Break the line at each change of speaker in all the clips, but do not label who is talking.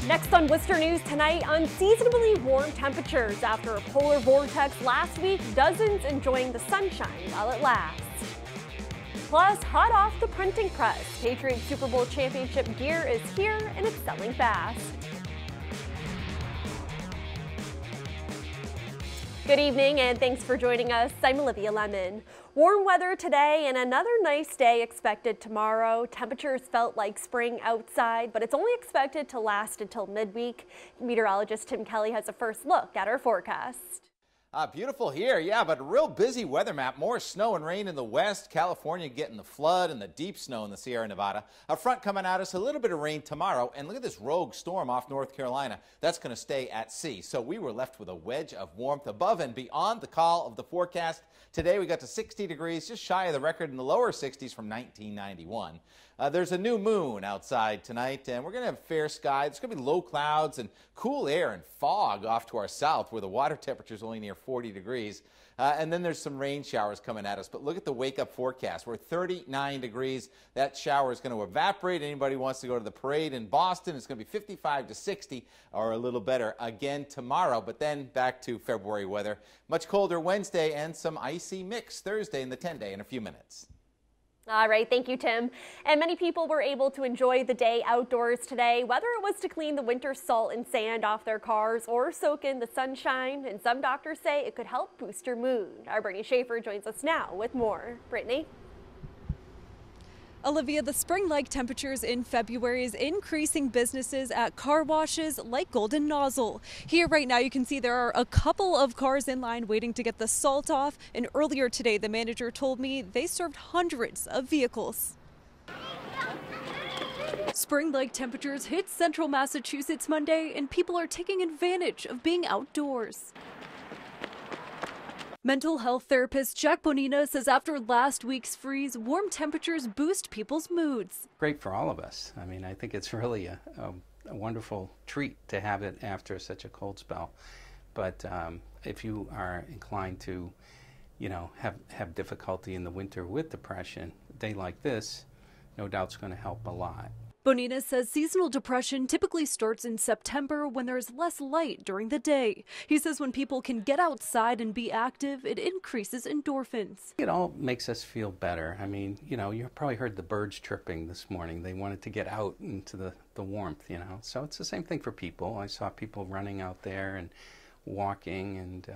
Next on Worcester News tonight, unseasonably warm temperatures after a polar vortex last week, dozens enjoying the sunshine while it lasts. Plus, hot off the printing press, Patriots Super Bowl championship gear is here and it's selling fast. Good evening and thanks for joining us. I'm Olivia Lemon. Warm weather today and another nice day expected tomorrow. Temperatures felt like spring outside, but it's only expected to last until midweek. Meteorologist Tim Kelly has a first look at our forecast.
Beautiful here, yeah, but a real busy weather map. More snow and rain in the west. California getting the flood and the deep snow in the Sierra Nevada. A front coming at us, a little bit of rain tomorrow. And look at this rogue storm off North Carolina. That's going to stay at sea. So we were left with a wedge of warmth above and beyond the call of the forecast. Today we got to 60 degrees, just shy of the record in the lower 60s from 1991. There's a new moon outside tonight, and we're going to have fair sky. There's going to be low clouds and cool air and fog off to our south where the water temperature is only near 40 degrees. And then there's some rain showers coming at us. But look at the wake-up forecast. We're 39 degrees. That shower is going to evaporate. Anybody who wants to go to the parade in Boston, it's going to be 55 to 60 or a little better again tomorrow. But then back to February weather. Much colder Wednesday and some icy mix Thursday in the 10-day in a few minutes.
All right, thank you, Tim. And many people were able to enjoy the day outdoors today, whether it was to clean the winter salt and sand off their cars or soak in the sunshine. And some doctors say it could help boost your mood. Our Brittany Schaefer joins us now with more. Brittany?
Olivia, the spring-like temperatures in February is increasing businesses at car washes like Golden Nozzle. Here right now you can see there are a couple of cars in line waiting to get the salt off, and earlier today the manager told me they served hundreds of vehicles. Spring-like temperatures hit central Massachusetts Monday, and people are taking advantage of being outdoors. Mental health therapist Jack Bonina says after last week's freeze, warm temperatures boost people's moods.
Great for all of us. I mean, I think it's really a wonderful treat to have it after such a cold spell. But if you are inclined to, have difficulty in the winter with depression, a day like this, no doubt is going to help a lot.
Bonina says seasonal depression typically starts in September when there's less light during the day. He says when people can get outside and be active, it increases endorphins.
It all makes us feel better. I mean, you probably heard the birds chirping this morning. They wanted to get out into the warmth, So it's the same thing for people. I saw people running out there and walking and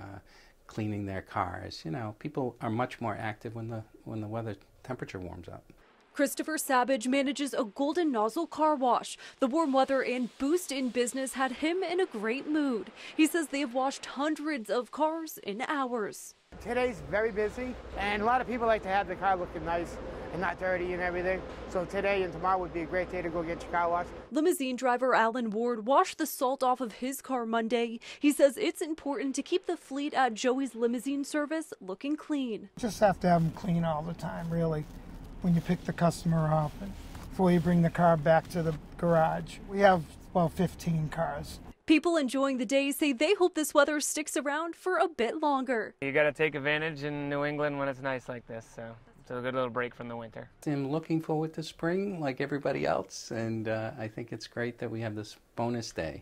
cleaning their cars. People are much more active when the weather temperature warms up.
Christopher Savage manages a Golden Nozzle car wash. The warm weather and boost in business had him in a great mood. He says they have washed hundreds of cars in hours.
Today's very busy, and a lot of people like to have the car looking nice and not dirty and everything. So today and tomorrow would be a great day to go get your car washed.
Limousine driver Alan Ward washed the salt off of his car Monday. He says it's important to keep the fleet at Joey's limousine service looking clean.
Just have to have them clean all the time, really, when you pick the customer up and before you bring the car back to the garage. We have about 15 cars.
People enjoying the day say they hope this weather sticks around for a bit longer.
You got to take advantage in New England when it's nice like this, so it's a good little break from the winter.
I'm looking forward to spring like everybody else, and I think it's great that we have this bonus day.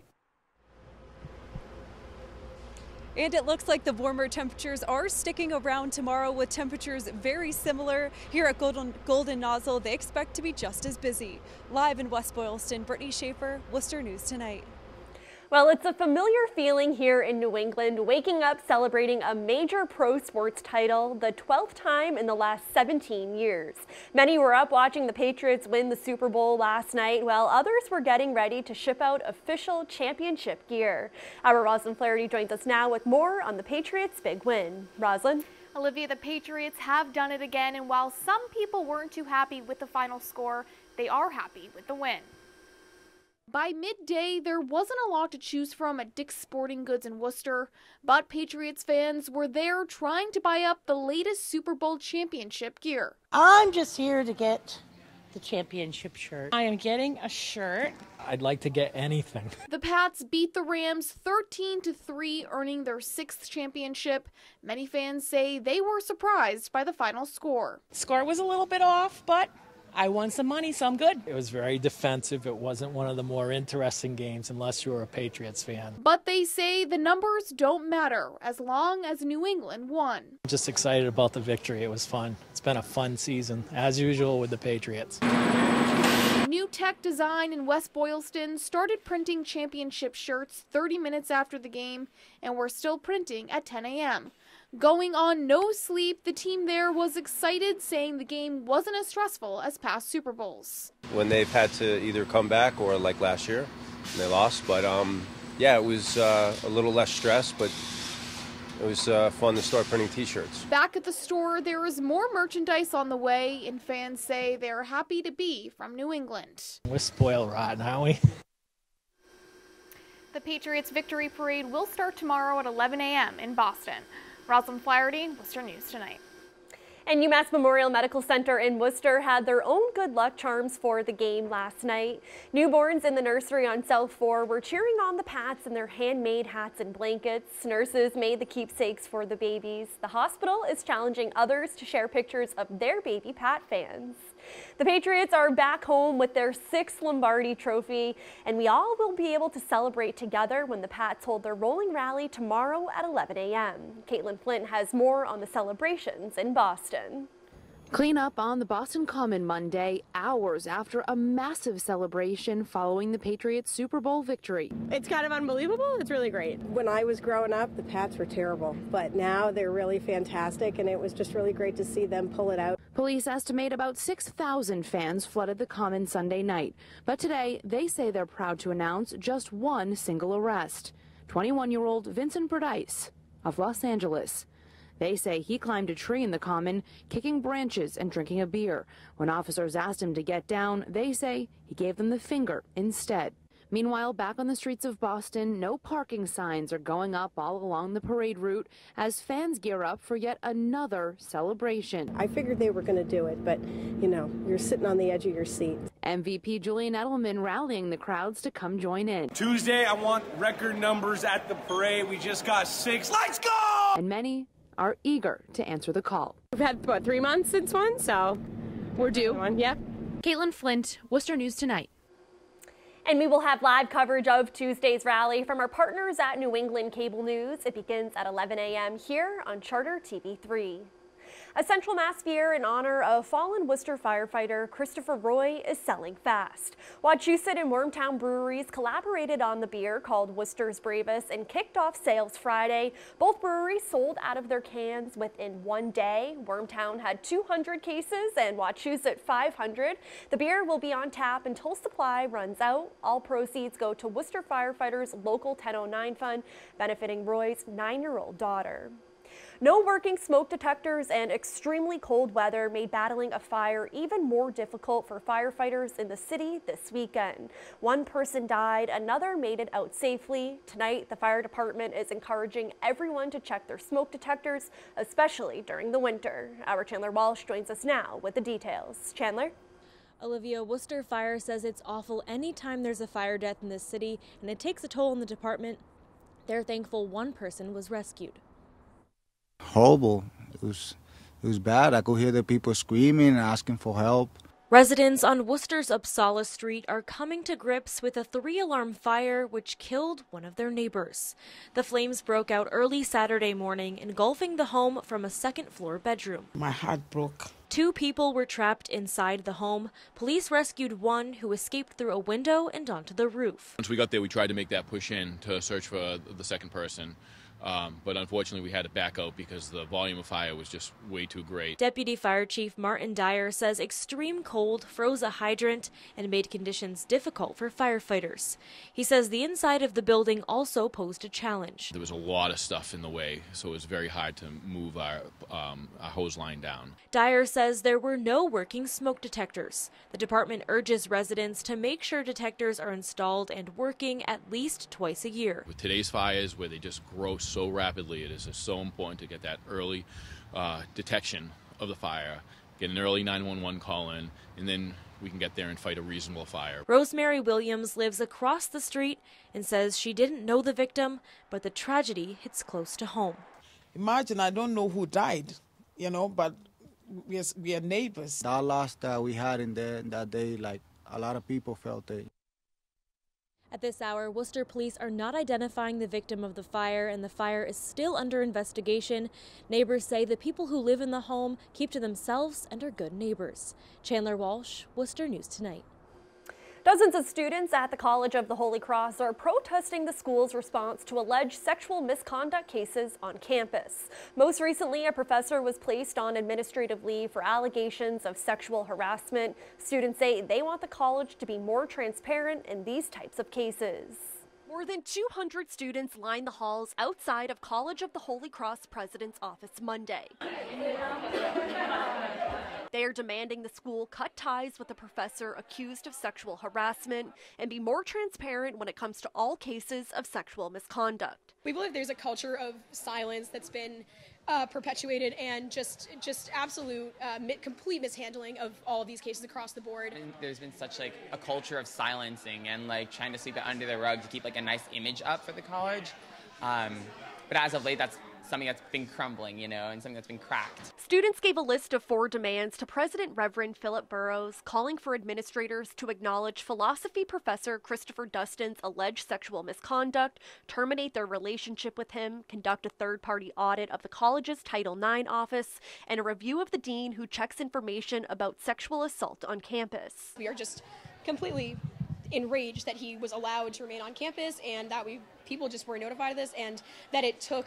And it looks like the warmer temperatures are sticking around tomorrow with temperatures very similar. Here at Golden Nozzle, they expect to be just as busy. Live in West Boylston, Brittany Schaefer, Worcester News Tonight.
Well, it's a familiar feeling here in New England, waking up celebrating a major pro sports title, the 12th time in the last 17 years. Many were up watching the Patriots win the Super Bowl last night, while others were getting ready to ship out official championship gear. Our Roslyn Flaherty joins us now with more on the Patriots' big win. Roslyn?
Olivia, the Patriots have done it again, and while some people weren't too happy with the final score, they are happy with the win. By midday, there wasn't a lot to choose from at Dick's Sporting Goods in Worcester, but Patriots fans were there trying to buy up the latest Super Bowl championship gear.
I'm just here to get the championship shirt.
I am getting a shirt.
I'd like to get anything.
The Pats beat the Rams 13-3, earning their 6th championship. Many fans say they were surprised by the final score.
Score was a little bit off, but I won some money, so I'm good.
It was very defensive. It wasn't one of the more interesting games unless you were a Patriots fan.
But they say the numbers don't matter as long as New England won.
I'm just excited about the victory. It was fun. It's been a fun season, as usual with the Patriots.
New Tech Design in West Boylston started printing championship shirts 30 minutes after the game, and we're still printing at 10 a.m. Going on no sleep, the team there was excited, saying the game wasn't as stressful as past Super Bowls.
When they've had to either come back or like last year, and they lost. But yeah, it was a little less stress, but it was fun to start printing T-shirts.
Back at the store, there is more merchandise on the way, and fans say they're happy to be from New England.
We're spoiled rotten, aren't we?
The Patriots Victory Parade will start tomorrow at 11 a.m. in Boston. Rosalind Flaherty, Worcester News Tonight.
And UMass Memorial Medical Center in Worcester had their own good luck charms for the game last night. Newborns in the nursery on South 4 were cheering on the Pats in their handmade hats and blankets. Nurses made the keepsakes for the babies. The hospital is challenging others to share pictures of their baby Pat fans. The Patriots are back home with their 6th Lombardi trophy, and we all will be able to celebrate together when the Pats hold their rolling rally tomorrow at 11 a.m. Caitlin Flint has more on the celebrations in Boston.
Cleanup on the Boston Common Monday, hours after a massive celebration following the Patriots Super Bowl victory.
It's kind of unbelievable. It's really great. When I was growing up, the Pats were terrible, but now they're really fantastic, and it was just really great to see them pull it out.
Police estimate about 6,000 fans flooded the Common Sunday night, but today they say they're proud to announce just one single arrest. 21-year-old Vincent Bredice of Los Angeles. They say he climbed a tree in the Common, kicking branches and drinking a beer. When officers asked him to get down, they say he gave them the finger instead. Meanwhile, back on the streets of Boston, no parking signs are going up all along the parade route as fans gear up for yet another celebration.
I figured they were going to do it, but, you know, you're sitting on the edge of your seat.
MVP Julian Edelman rallying the crowds to come join in.
Tuesday, I want record numbers at the parade. We just got 6. Let's go!
And many are eager to answer the call.
We've had, 3 months since one, so we're due. Yeah.
Caitlin Flint, Worcester News Tonight.
And we will have live coverage of Tuesday's rally from our partners at New England Cable News. It begins at 11 a.m. here on Charter TV3. A Central Mass beer in honor of fallen Worcester firefighter Christopher Roy is selling fast. Wachusett and Wormtown breweries collaborated on the beer called Worcester's Bravest and kicked off sales Friday. Both breweries sold out of their cans within one day. Wormtown had 200 cases and Wachusett 500. The beer will be on tap until supply runs out. All proceeds go to Worcester Firefighters Local 1009 Fund, benefiting Roy's 9-year-old daughter. No working smoke detectors and extremely cold weather made battling a fire even more difficult for firefighters in the city this weekend. One person died, another made it out safely. Tonight, the fire department is encouraging everyone to check their smoke detectors, especially during the winter. Our Chandler Walsh joins us now with the details. Chandler?
Olivia, Worcester Fire says it's awful anytime there's a fire death in this city, and it takes a toll on the department. They're thankful one person was rescued.
Horrible. It was bad. I could hear the people screaming and asking for help.
Residents on Worcester's Uppsala Street are coming to grips with a 3-alarm fire which killed one of their neighbors. The flames broke out early Saturday morning, engulfing the home from a second-floor bedroom.
My heart broke.
2 people were trapped inside the home. Police rescued one who escaped through a window and onto the roof.
Once we got there, we tried to make that push in to search for the second person. But unfortunately, we had to back out because the volume of fire was just way too great.
Deputy Fire Chief Martin Dyer says extreme cold froze a hydrant and made conditions difficult for firefighters. He says the inside of the building also posed a challenge.
There was a lot of stuff in the way, so it was very hard to move our hose line down.
Dyer says there were no working smoke detectors. The department urges residents to make sure detectors are installed and working at least twice a year.
With today's fires, where they just grow so rapidly, it is just so important to get that early detection of the fire, get an early 911 call in, and then we can get there and fight a reasonable fire.
Rosemary Williams lives across the street and says she didn't know the victim, but the tragedy hits close to home.
Imagine, I don't know who died, but
we are neighbors.
That loss that we had in there that day, like a lot of people felt it.
At this hour, Worcester police are not identifying the victim of the fire, and the fire is still under investigation. Neighbors say the people who live in the home keep to themselves and are good neighbors. Chandler Walsh, Worcester News Tonight.
Dozens of students at the College of the Holy Cross are protesting the school's response to alleged sexual misconduct cases on campus. Most recently, a professor was placed on administrative leave for allegations of sexual harassment. Students say they want the college to be more transparent in these types of cases. More than 200 students lined the halls outside of College of the Holy Cross President's office Monday. They are demanding the school cut ties with the professor accused of sexual harassment and be more transparent when it comes to all cases of sexual misconduct.
We believe there's a culture of silence that's been perpetuated and just absolute complete mishandling of all of these cases across the board.
And there's been such like a culture of silencing and like trying to sweep it under the rug to keep like a nice image up for the college. But as of late, that's something that's been crumbling, you know, and something that's been cracked.
Students gave a list of 4 demands to President Reverend Philip Burrows, calling for administrators to acknowledge philosophy professor Christopher Dustin's alleged sexual misconduct, terminate their relationship with him, conduct a third-party audit of the college's Title IX office, and a review of the dean who checks information about sexual assault on campus.
We are just completely enraged that he was allowed to remain on campus and that people just were notified of this and that it took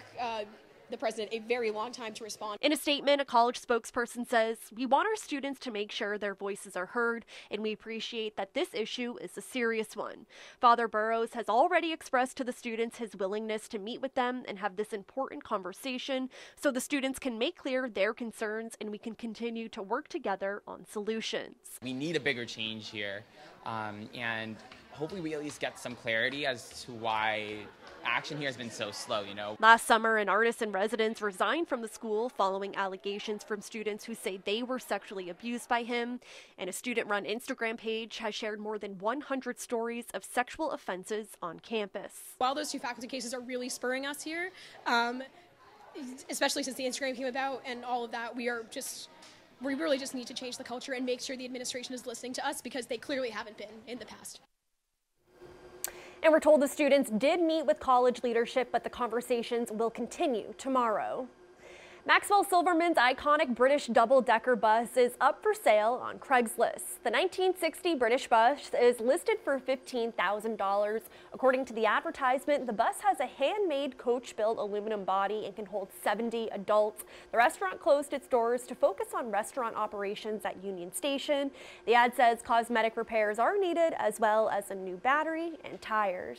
the president a very long time to respond.
In a statement, a college spokesperson says, "We want our students to make sure their voices are heard, and we appreciate that this issue is a serious one." Father Burrows has already expressed to the students his willingness to meet with them and have this important conversation so the students can make clear their concerns and we can continue to work together on solutions.
We need a bigger change here, and hopefully we at least get some clarity as to why action here has been so slow, you know.
Last summer, an artist in residence resigned from the school following allegations from students who say they were sexually abused by him. And a student-run Instagram page has shared more than 100 stories of sexual offenses on campus.
While those 2 faculty cases are really spurring us here, especially since the Instagram came about and all of that, we really just need to change the culture and make sure the administration is listening to us because they clearly haven't been in the past.
And we're told the students did meet with college leadership, but the conversations will continue tomorrow. Maxwell-Silverman's iconic British double-decker bus is up for sale on Craigslist. The 1960 British bus is listed for $15,000. According to the advertisement, the bus has a handmade coach-built aluminum body and can hold 70 adults. The restaurant closed its doors to focus on restaurant operations at Union Station. The ad says cosmetic repairs are needed, as well as a new battery and tires.